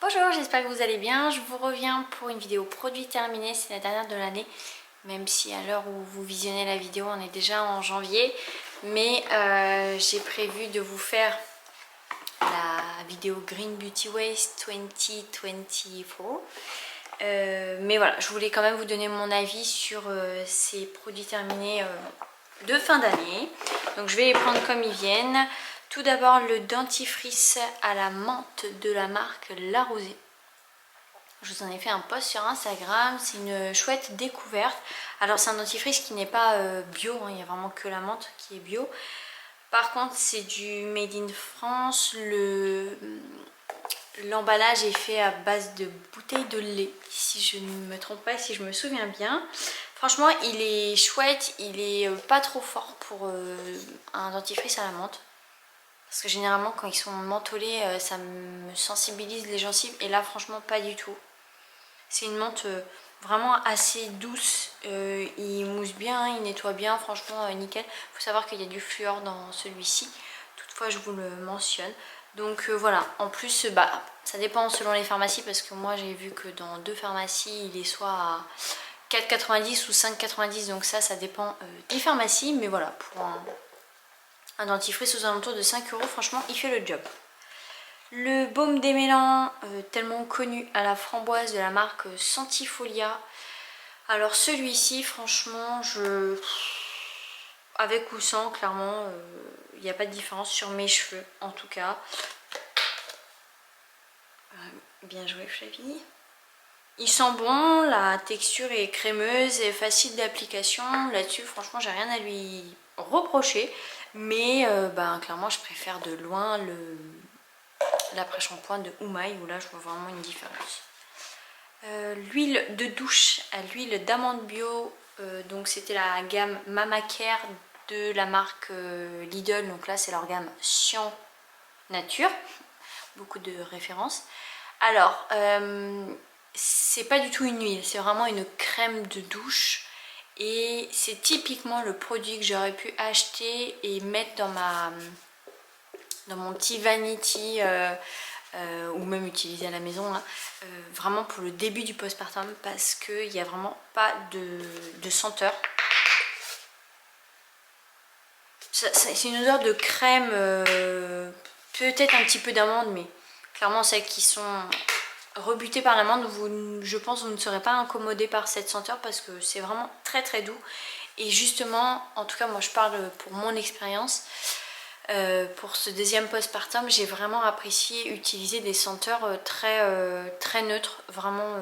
Bonjour, j'espère que vous allez bien. Je vous reviens pour une vidéo produit terminé, c'est la dernière de l'année. Même si à l'heure où vous visionnez la vidéo, on est déjà en janvier. Mais j'ai prévu de vous faire la vidéo Green Beauty Waste 2024. Mais voilà, je voulais quand même vous donner mon avis sur ces produits terminés de fin d'année. Donc je vais les prendre comme ils viennent. Tout d'abord le dentifrice à la menthe de la marque La Rosée. Je vous en ai fait un post sur Instagram, c'est une chouette découverte. Alors c'est un dentifrice qui n'est pas bio, hein, il n'y a vraiment que la menthe qui est bio. Par contre c'est du made in France, l'emballage est fait à base de bouteilles de lait, si je ne me trompe pas, si je me souviens bien. Franchement il est chouette, il est pas trop fort pour un dentifrice à la menthe. Parce que généralement quand ils sont mentholés, ça me sensibilise les gencives et là franchement pas du tout. C'est une menthe vraiment assez douce, il mousse bien, il nettoie bien, franchement nickel. Il faut savoir qu'il y a du fluor dans celui-ci, toutefois je vous le mentionne. Donc voilà, en plus ça dépend selon les pharmacies parce que moi j'ai vu que dans 2 pharmacies il est soit à 4,90 ou 5,90, donc ça dépend des pharmacies. Mais voilà, pour un dentifrice aux alentours de 5 euros, franchement il fait le job. Le baume démêlant tellement connu à la framboise de la marque Santifolia. Alors celui-ci franchement avec ou sans clairement il n'y a pas de différence sur mes cheveux en tout cas. Bien joué Flavie. Il sent bon, la texture est crémeuse et facile d'application. Là-dessus franchement j'ai rien à lui reprocher. Mais clairement je préfère de loin l'après-shampoing de Oumaï où là je vois vraiment une différence. L'huile de douche à l'huile d'amande bio, donc c'était la gamme Mama Care de la marque Lidl, donc là c'est leur gamme Science Nature, beaucoup de références. Alors c'est pas du tout une huile, c'est vraiment une crème de douche et c'est typiquement le produit que j'aurais pu acheter et mettre dans mon petit vanity ou même utiliser à la maison là, vraiment pour le début du postpartum parce qu'il n'y a vraiment pas de senteur. C'est une odeur de crème, peut-être un petit peu d'amande, mais clairement celles qui sont rebutées par l'amande, je pense que vous ne serez pas incommodé par cette senteur parce que c'est vraiment très très doux. Et justement, en tout cas moi je parle pour mon expérience, pour ce deuxième postpartum, j'ai vraiment apprécié utiliser des senteurs très neutres, vraiment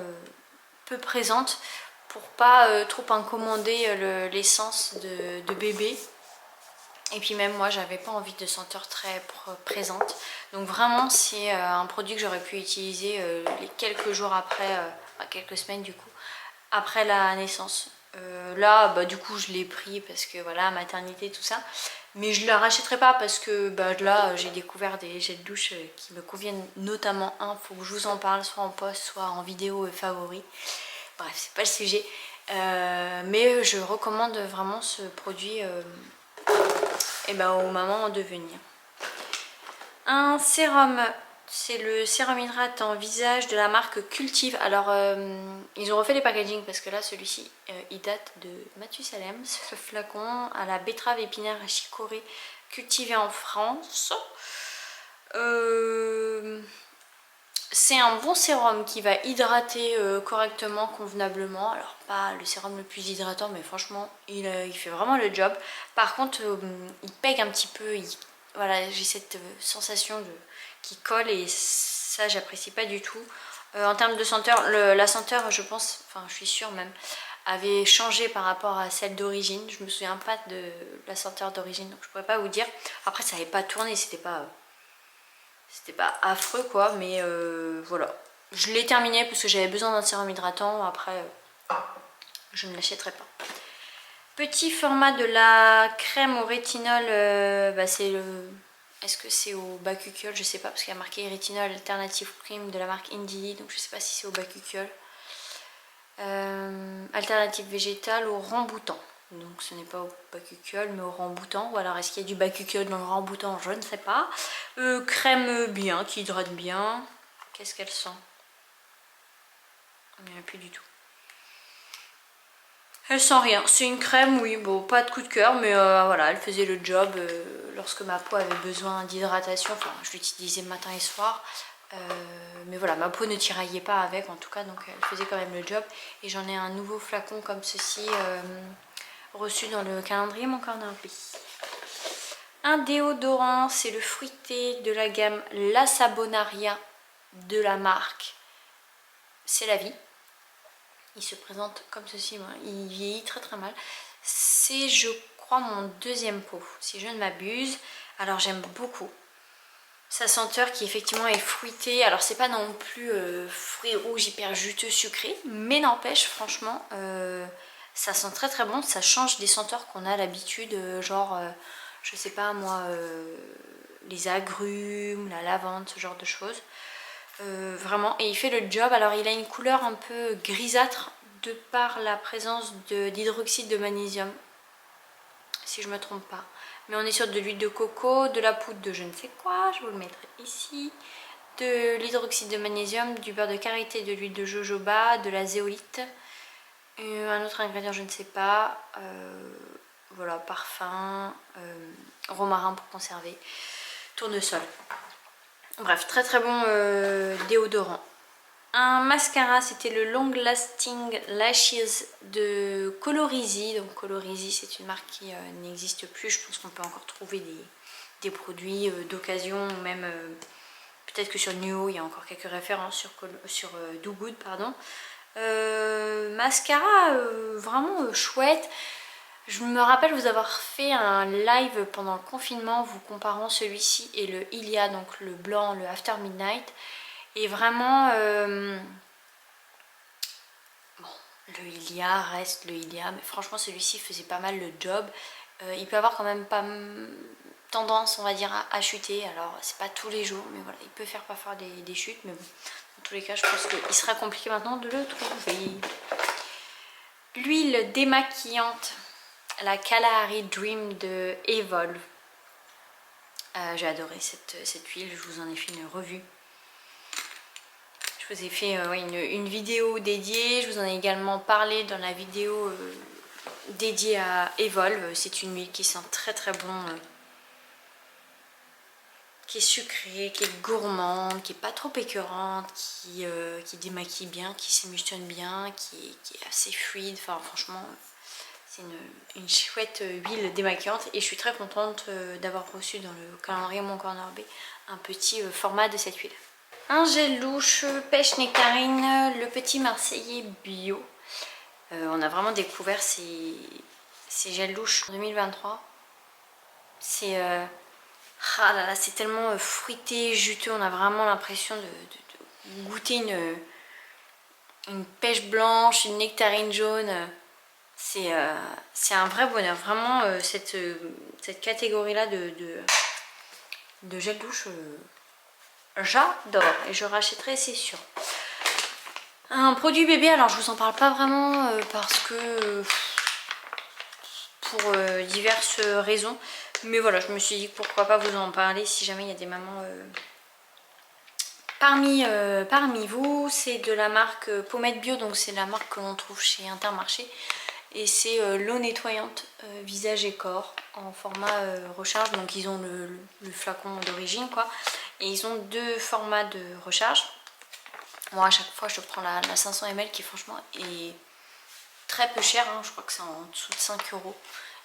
peu présentes, pour pas trop incommoder l'essence de bébé. Et puis même moi, j'avais pas envie de senteurs très présentes. Donc vraiment, c'est un produit que j'aurais pu utiliser les quelques jours après, quelques semaines du coup, après la naissance. Là, du coup, je l'ai pris parce que voilà, maternité, tout ça. Mais je ne la rachèterai pas parce que là, j'ai découvert des gels de douche qui me conviennent, notamment un. Faut que je vous en parle, soit en post, soit en vidéo favori. Bref, c'est pas le sujet. Mais je recommande vraiment ce produit aux mamans en devenir. Un sérum. C'est le sérum hydratant visage de la marque Cultive. Alors, ils ont refait les packaging parce que là, celui-ci, il date de Mathusalem. Ce flacon à la betterave épinaire à chicorée cultivé en France. C'est un bon sérum qui va hydrater correctement, convenablement. Alors, pas le sérum le plus hydratant, mais franchement, il fait vraiment le job. Par contre, il pègue un petit peu. Voilà, j'ai cette sensation qui colle et ça j'apprécie pas du tout. En termes de senteur, la senteur je pense, enfin je suis sûre même, avait changé par rapport à celle d'origine. Je me souviens pas de la senteur d'origine, donc je pourrais pas vous dire. Après ça avait pas tourné, c'était pas affreux quoi, mais voilà. Je l'ai terminé parce que j'avais besoin d'un sérum hydratant, après je ne l'achèterai pas. Petit format de la crème au rétinol, c'est le... Est-ce que c'est au bacucol? Je sais pas parce qu'il y a marqué rétinol alternative cream de la marque Indie, donc je sais pas si c'est au bacucol. Alternative végétale au remboutant. Donc ce n'est pas au bacucol mais au remboutant. Ou alors est-ce qu'il y a du bacucol dans le remboutant? Je ne sais pas. Crème bien, qui hydrate bien. Qu'est-ce qu'elle sent? Il n'y en a plus du tout. Elle sent rien. C'est une crème, oui, bon, pas de coup de cœur, mais voilà, elle faisait le job lorsque ma peau avait besoin d'hydratation. Enfin, je l'utilisais matin et soir. Mais voilà, ma peau ne tiraillait pas avec en tout cas, donc elle faisait quand même le job. Et j'en ai un nouveau flacon comme ceci, reçu dans le calendrier Mon Corner B. Un déodorant, c'est le fruité de la gamme La Sabonaria de la marque C'est la vie. Il se présente comme ceci, il vieillit très très mal. C'est, je crois, mon deuxième pot, si je ne m'abuse. Alors j'aime beaucoup sa senteur qui effectivement est fruitée. Alors c'est pas non plus fruits rouges hyper juteux sucré, mais n'empêche franchement ça sent très très bon. Ça change des senteurs qu'on a l'habitude, genre je sais pas moi, les agrumes, la lavande, ce genre de choses. Vraiment, et il fait le job. Alors il a une couleur un peu grisâtre de par la présence d'hydroxyde de magnésium, si je me trompe pas. Mais on est sur de l'huile de coco, de la poudre de je ne sais quoi, je vous le mettrai ici, de l'hydroxyde de magnésium, du beurre de karité, de l'huile de jojoba, de la zéolite, un autre ingrédient je ne sais pas, voilà, parfum, romarin pour conserver, tournesol. Bref, très très bon déodorant. Un mascara, c'était le Long Lasting Lashes de Colorisy. Donc Colorisy, c'est une marque qui n'existe plus. Je pense qu'on peut encore trouver des produits d'occasion, ou même peut-être que sur Nuo, il y a encore quelques références sur Do Good, pardon. Mascara vraiment chouette. Je me rappelle vous avoir fait un live pendant le confinement vous comparant celui-ci et le Ilia, donc le blanc, le After Midnight. Et vraiment, bon, le Ilia reste le Ilia, mais franchement celui-ci faisait pas mal le job. Il peut avoir quand même pas tendance, on va dire, à chuter. Alors c'est pas tous les jours, mais voilà, il peut faire parfois des chutes, mais bon, dans tous les cas je pense qu'il sera compliqué maintenant de le trouver. L'huile démaquillante, la Kalahari Dream de Evolve. J'ai adoré cette huile, je vous en ai fait une revue. Je vous ai fait une vidéo dédiée, je vous en ai également parlé dans la vidéo dédiée à Evolve. C'est une huile qui sent très très bon, qui est sucrée, qui est gourmande, qui est pas trop écœurante, qui démaquille bien, qui s'émulsionne bien, qui est assez fluide. Enfin franchement, c'est une chouette huile démaquillante et je suis très contente d'avoir reçu dans le calendrier Mon Corner B un petit format de cette huile. Un gel louche pêche nectarine, le petit marseillais bio. On a vraiment découvert ces gels louches en 2023. C'est ah là là, c'est tellement fruité, juteux. On a vraiment l'impression de goûter une pêche blanche, une nectarine jaune. C'est un vrai bonheur. Vraiment, cette catégorie-là de gel douche, j'adore. Et je rachèterai, c'est sûr. Un produit bébé, alors je vous en parle pas vraiment parce que pour diverses raisons. Mais voilà, je me suis dit pourquoi pas vous en parler si jamais il y a des mamans parmi vous. C'est de la marque Pommette Bio, donc c'est la marque que l'on trouve chez Intermarché. Et c'est l'eau nettoyante visage et corps en format recharge. Donc ils ont le flacon d'origine quoi. Et ils ont deux formats de recharge. Moi à chaque fois je prends la 500 ml qui franchement est très peu chère. Hein. Je crois que c'est en dessous de 5 €.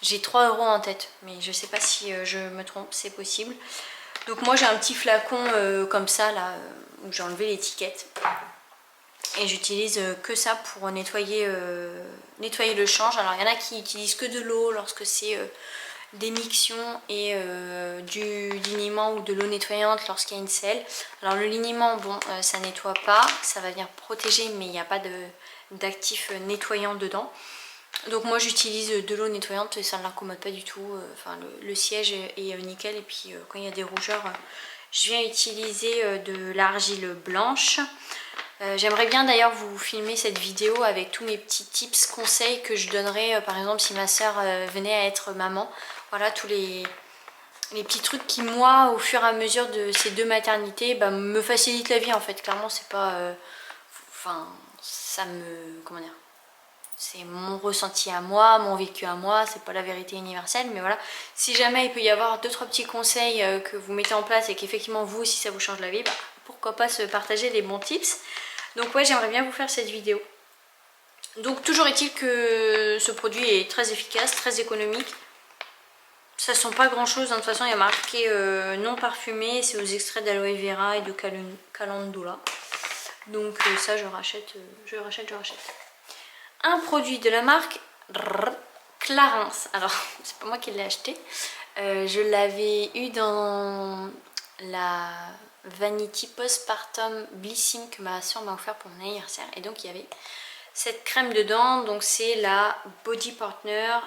J'ai 3 € en tête. Mais je sais pas si je me trompe, c'est possible. Donc moi j'ai un petit flacon comme ça là où j'ai enlevé l'étiquette. Et j'utilise que ça pour nettoyer le change. Alors il y en a qui utilisent que de l'eau lorsque c'est des mictions et du liniment ou de l'eau nettoyante lorsqu'il y a une selle. Alors le liniment, bon, ça nettoie pas, ça va venir protéger mais il n'y a pas d'actif nettoyant dedans. Donc moi j'utilise de l'eau nettoyante et ça ne l'incommode pas du tout. Enfin le siège est nickel et puis quand il y a des rougeurs, je viens utiliser de l'argile blanche. J'aimerais bien d'ailleurs vous filmer cette vidéo avec tous mes petits tips, conseils que je donnerais par exemple si ma soeur venait à être maman. Voilà tous les les petits trucs qui, moi, au fur et à mesure de ces 2 maternités, bah, me facilitent la vie en fait. Clairement, c'est pas... Enfin, ça me... Comment dire? C'est mon ressenti à moi, mon vécu à moi, c'est pas la vérité universelle, mais voilà. Si jamais il peut y avoir 2-3 petits conseils que vous mettez en place et qu'effectivement vous aussi ça vous change la vie, bah, pourquoi pas se partager les bons tips. Donc ouais, j'aimerais bien vous faire cette vidéo. Donc toujours est-il que ce produit est très efficace, très économique. Ça sent pas grand chose, hein. De toute façon il y a marqué non parfumé, c'est aux extraits d'aloe vera et de calendula. Donc ça je rachète, je rachète. Un produit de la marque Clarins. Alors, c'est pas moi qui l'ai acheté. Je l'avais eu dans la Vanity Postpartum Blissing que ma soeur m'a offert pour mon anniversaire. Et donc, il y avait cette crème dedans. Donc, c'est la Body Partner.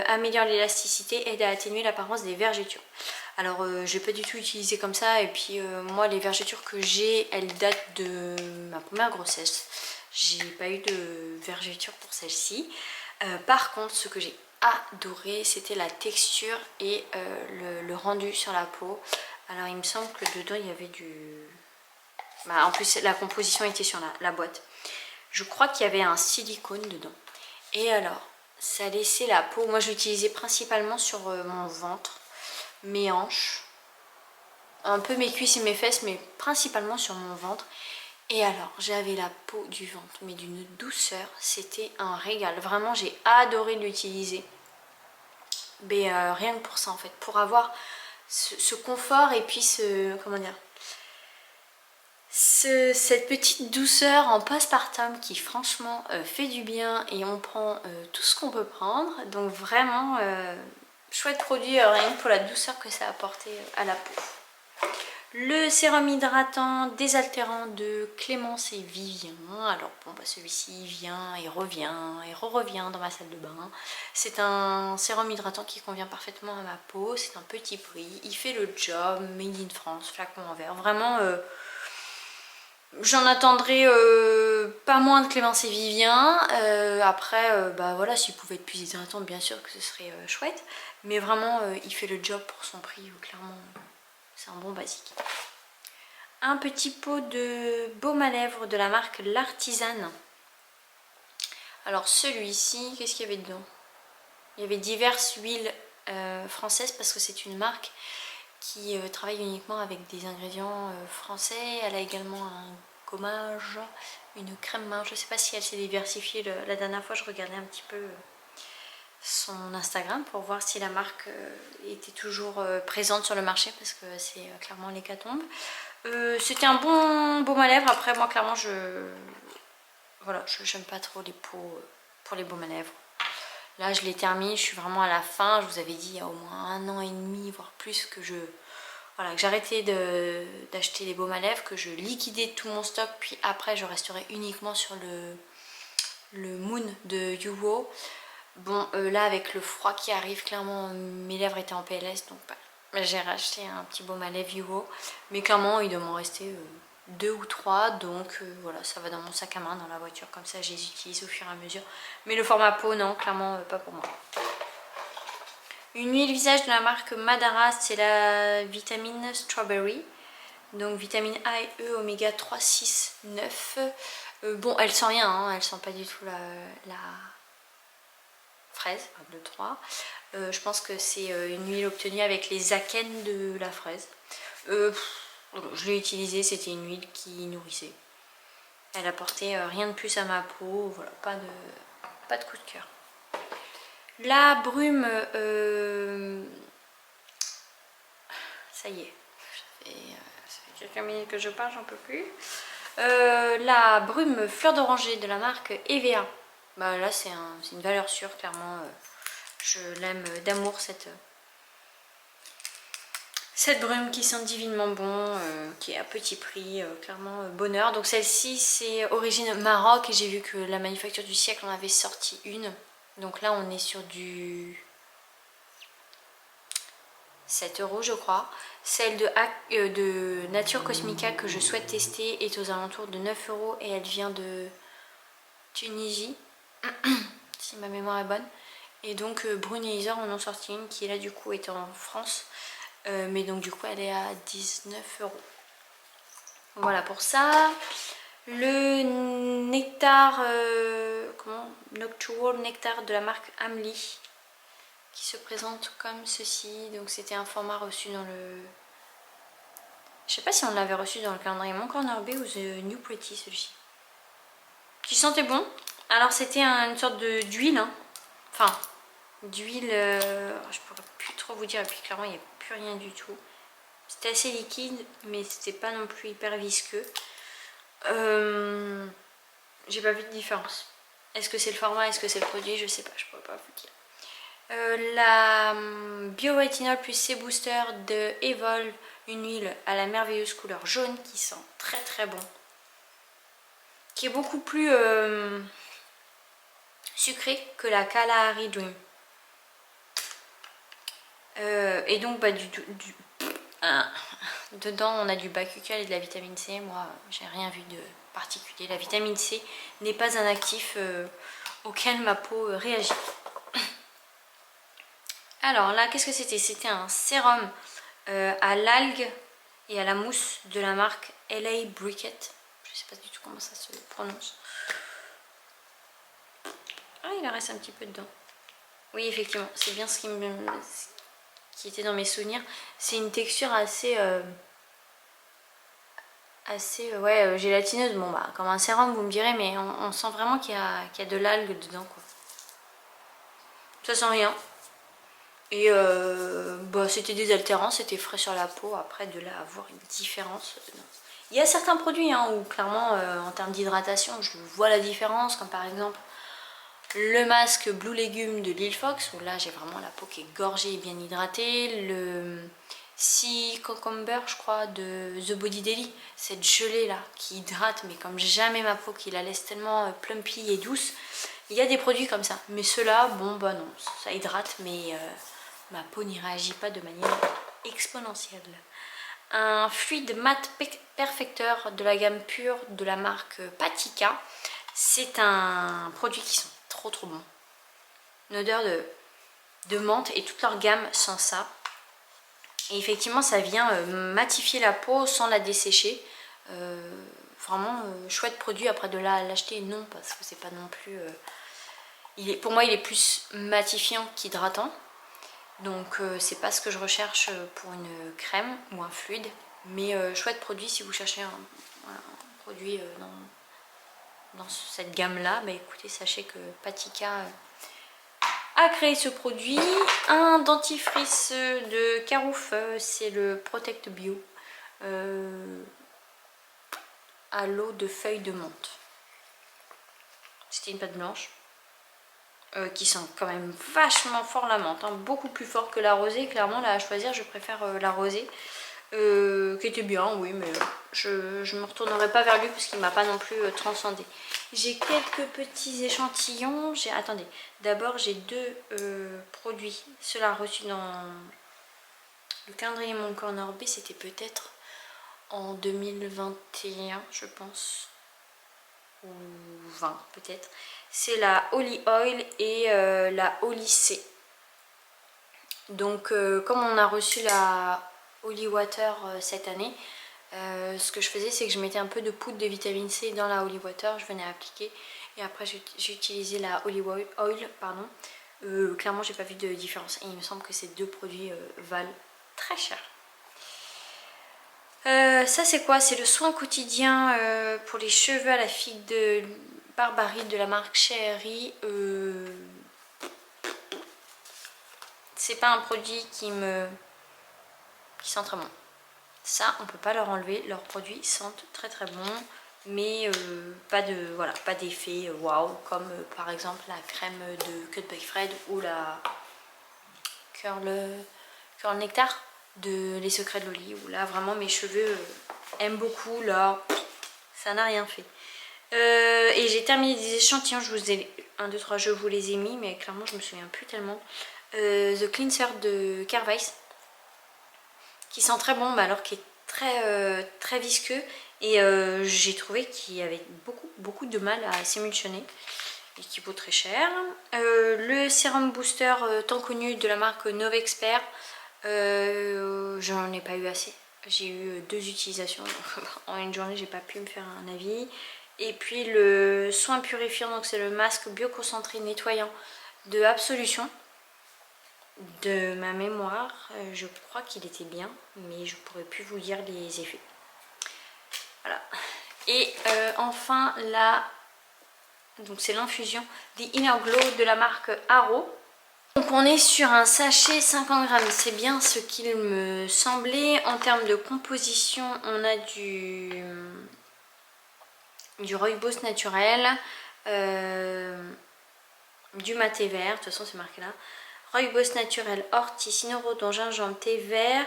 Améliore l'élasticité, aide à atténuer l'apparence des vergetures. Alors, je l'ai pas du tout utilisé comme ça. Et puis, moi, les vergetures que j'ai, elles datent de ma première grossesse. J'ai pas eu de vergeture pour celle-ci. Par contre, ce que j'ai adoré, c'était la texture et le rendu sur la peau. Alors, il me semble que dedans, il y avait du... Bah, en plus, la composition était sur la boîte. Je crois qu'il y avait un silicone dedans. Et alors, ça laissait la peau... Moi, je l'utilisais principalement sur mon ventre, mes hanches, un peu mes cuisses et mes fesses, mais principalement sur mon ventre. Et alors, j'avais la peau du ventre, mais d'une douceur, c'était un régal. Vraiment, j'ai adoré l'utiliser. Mais rien que pour ça, en fait, pour avoir ce confort et puis comment dire, cette petite douceur en postpartum qui, franchement, fait du bien et on prend tout ce qu'on peut prendre. Donc vraiment, chouette produit, rien que pour la douceur que ça a apporté à la peau. Le sérum hydratant désaltérant de Clémence et Vivien. Alors bon, bah celui-ci il vient et revient et revient dans ma salle de bain. C'est un sérum hydratant qui convient parfaitement à ma peau. C'est un petit prix. Il fait le job. Made in France, flacon en verre. Vraiment, j'en attendrai pas moins de Clémence et Vivien. Après, bah voilà, s'il pouvait être plus hydratant, bien sûr que ce serait chouette. Mais vraiment, il fait le job pour son prix, clairement. C'est un bon basique. Un petit pot de baume à lèvres de la marque L'Artisane. Alors celui-ci, qu'est-ce qu'il y avait dedans? Il y avait diverses huiles françaises parce que c'est une marque qui travaille uniquement avec des ingrédients français. Elle a également un gommage, une crème main. Je ne sais pas si elle s'est diversifiée. La dernière fois, je regardais un petit peu son Instagram pour voir si la marque était toujours présente sur le marché parce que c'est clairement l'hécatombe. C'était un bon baume à lèvres. Après, moi, clairement, voilà, je n'aime pas trop les pots pour les baumes à lèvres. Là, je l'ai terminé, je suis vraiment à la fin. Je vous avais dit il y a au moins 1 an et demi, voire plus, que voilà, que j'arrêtais d'acheter les baumes à lèvres, que je liquidais tout mon stock, puis après, je resterai uniquement sur le Moon de Yuwo. Bon, là, avec le froid qui arrive, clairement, mes lèvres étaient en PLS, donc bah, j'ai racheté un petit baume à lèvres Yuwo. Mais clairement, il doit m'en rester 2 ou 3, donc voilà, ça va dans mon sac à main, dans la voiture, comme ça, je les utilise au fur et à mesure. Mais le format peau, non, clairement, pas pour moi. Une huile visage de la marque Madara, c'est la vitamine Strawberry. Donc vitamine A et E, oméga 3, 6, 9. Bon, elle sent rien, hein, elle sent pas du tout la fraise, 1, 2, 3. Je pense que c'est une huile obtenue avec les akènes de la fraise. Je l'ai utilisée, c'était une huile qui nourrissait. Elle apportait rien de plus à ma peau, voilà, pas de coup de cœur. La brume, ça y est, ça fait quelques minutes que je parle, j'en peux plus. La brume fleur d'oranger de la marque EVA. Bah là c'est une valeur sûre, clairement. Je l'aime d'amour cette brume qui sent divinement bon, qui est à petit prix, clairement bonheur. Donc celle-ci c'est origine Maroc et j'ai vu que la manufacture du siècle en avait sorti une. Donc là on est sur du 7 € je crois. Celle de Nature Cosmica que je souhaite tester est aux alentours de 9 € et elle vient de Tunisie, si ma mémoire est bonne. Et donc Brune et Isor en ont sorti une qui là du coup est en France. mais donc du coup elle est à 19 €. Voilà pour ça. Le nectar, Noctual Nectar de la marque Amli, qui se présente comme ceci. Donc c'était un format reçu dans le... Je sais pas si on l'avait reçu dans le calendrier Mon Corner B ou The New Pretty, celui-ci. Qui sentait bon. Alors c'était une sorte d'huile, hein. Enfin, d'huile, je pourrais plus trop vous dire, et puis clairement il n'y a plus rien du tout. C'était assez liquide, mais c'était pas non plus hyper visqueux. J'ai pas vu de différence. Est-ce que c'est le format, est-ce que c'est le produit, je sais pas, je pourrais pas vous dire. La Bio-Retinol plus C-Booster de Evolve, une huile à la merveilleuse couleur jaune qui sent très très bon. Qui est beaucoup plus sucré que la Kalahari Dream. Et donc dedans on a du bakuchiol et de la vitamine C. Moi j'ai rien vu de particulier. La vitamine C n'est pas un actif auquel ma peau réagit. Alors là qu'est-ce que c'était? C'était un sérum à l'algue et à la mousse de la marque LA Briquette. Je sais pas du tout comment ça se prononce. Ah, il en reste un petit peu dedans. Oui, effectivement, c'est bien ce qui était dans mes souvenirs. C'est une texture assez gélatineuse. Bon bah comme un sérum vous me direz, mais on sent vraiment qu'il y a de l'algue dedans quoi. Ça sent rien. Et c'était désaltérant, c'était frais sur la peau. Après de là à avoir une différence, non. Il y a certains produits hein, où clairement en termes d'hydratation je vois la différence, comme par exemple le masque Blue Legume de Lil Fox, où là j'ai vraiment la peau qui est gorgée et bien hydratée. Le Sea Cucumber, je crois, de The Body Daily, cette gelée là qui hydrate, mais comme jamais ma peau, qui la laisse tellement plumpy et douce. Il y a des produits comme ça, mais ceux-là, bon bah non, ça hydrate, mais ma peau n'y réagit pas de manière exponentielle. Un fluide mat perfecteur de la gamme pure de la marque Patika. C'est un produit qui sent trop bon. Une odeur de menthe et toute leur gamme sent ça. Et effectivement ça vient matifier la peau sans la dessécher. Vraiment chouette produit. Après de là à l'acheter, non, parce que c'est pas non plus... pour moi il est plus matifiant qu'hydratant. Donc c'est pas ce que je recherche pour une crème ou un fluide. Mais chouette produit si vous cherchez un produit dans cette gamme là. Bah écoutez, sachez que Patika a créé ce produit. Un dentifrice de Carouf, c'est le Protect Bio à l'eau de feuilles de menthe. C'était une pâte blanche qui sent quand même vachement fort la menthe, hein, beaucoup plus fort que la rosée. Clairement là à choisir je préfère la rosée qui était bien, oui, mais je ne me retournerai pas vers lui parce qu'il m'a pas non plus transcendé. J'ai quelques petits échantillons. Attendez, d'abord j'ai deux produits. Ceux-là reçus dans le calendrier Mon Corner B, c'était peut-être en 2021 je pense, ou 20 peut-être. C'est la Holy Oil et la Holy C. Donc comme on a reçu la Holy Water cette année, ce que je faisais c'est que je mettais un peu de poudre de vitamine C dans la Holy Water, je venais appliquer et après j'ai utilisé la Holy Oil, pardon. Clairement j'ai pas vu de différence et il me semble que ces deux produits valent très cher. Ça c'est quoi? C'est le soin quotidien pour les cheveux à la figue de Barbarie de la marque Cherry. C'est pas un produit qui sent très bon. Ça on peut pas leur enlever, leurs produits sentent très bon, mais pas d'effet waouh comme par exemple la crème de Cut by Fred ou la Curl Nectar de Les Secrets de Loli, où là vraiment mes cheveux aiment beaucoup. Là ça n'a rien fait. Et j'ai terminé des échantillons, je vous ai 1, 2, 3 je vous les ai mis, mais clairement je me souviens plus tellement. The Cleanser de Carvice qui sent très bon, mais alors qui est très visqueux, et j'ai trouvé qu'il y avait beaucoup de mal à s'émulsionner et qui vaut très cher. Le sérum booster tant connu de la marque Novexpert, J'en ai pas eu assez. J'ai eu 2 utilisations, donc en une journée j'ai pas pu me faire un avis. Et puis le soin purifiant, donc c'est le masque bioconcentré nettoyant de Absolution. De ma mémoire, je crois qu'il était bien, mais je pourrais plus vous dire les effets. Voilà. Et enfin là, donc c'est l'infusion The Inner Glow de la marque Haro. Donc on est sur un sachet 50 grammes, c'est bien ce qu'il me semblait. En termes de composition, on a du rooibos naturel, du maté vert, de toute façon c'est marqué là. Rooibos naturel, ortie, cynorrhodon, gingembre, thé vert,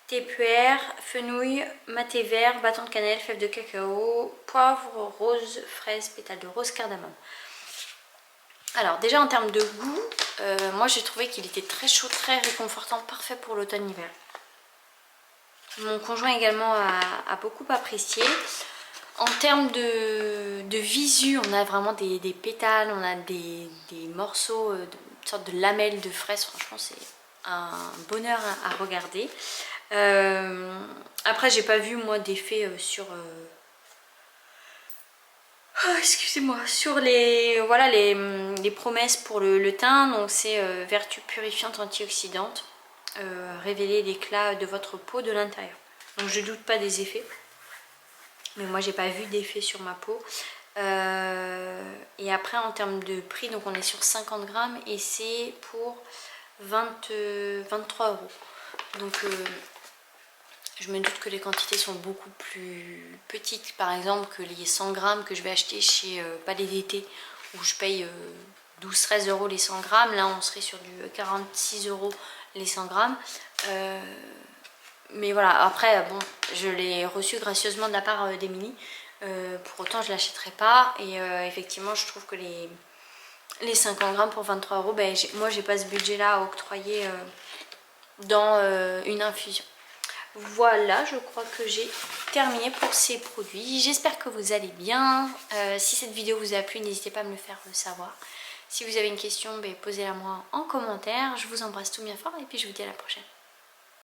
thé puer, fenouil, maté vert, bâton de cannelle, fèves de cacao, poivre, rose, fraise, pétales de rose, cardamome. Alors déjà en termes de goût, moi j'ai trouvé qu'il était très chaud, très réconfortant, parfait pour l'automne-hiver. Mon conjoint également a beaucoup apprécié. En termes de visu, on a vraiment des pétales, on a des morceaux, une sorte de lamelles de fraises. Franchement, c'est un bonheur à regarder. Après, j'ai pas vu moi d'effet sur... excusez-moi, sur les promesses pour le teint. Donc c'est vertu purifiante antioxydante, révéler l'éclat de votre peau de l'intérieur. Donc je doute pas des effets. Mais moi j'ai pas vu d'effet sur ma peau. Et après en termes de prix, donc on est sur 50 grammes et c'est pour 23 euros. Donc je me doute que les quantités sont beaucoup plus petites, par exemple que les 100 grammes que je vais acheter chez Palais d'été où je paye 12-13 euros les 100 grammes. Là on serait sur du 46 euros les 100 grammes. Mais voilà, après, bon, je l'ai reçu gracieusement de la part d'Emilie. Pour autant, je ne l'achèterai pas. Et effectivement, je trouve que les 50 grammes pour 23 euros, ben, moi, j'ai pas ce budget-là à octroyer dans une infusion. Voilà, je crois que j'ai terminé pour ces produits. J'espère que vous allez bien. Si cette vidéo vous a plu, n'hésitez pas à me le faire savoir. Si vous avez une question, ben, posez-la moi en commentaire. Je vous embrasse tout bien fort et puis je vous dis à la prochaine.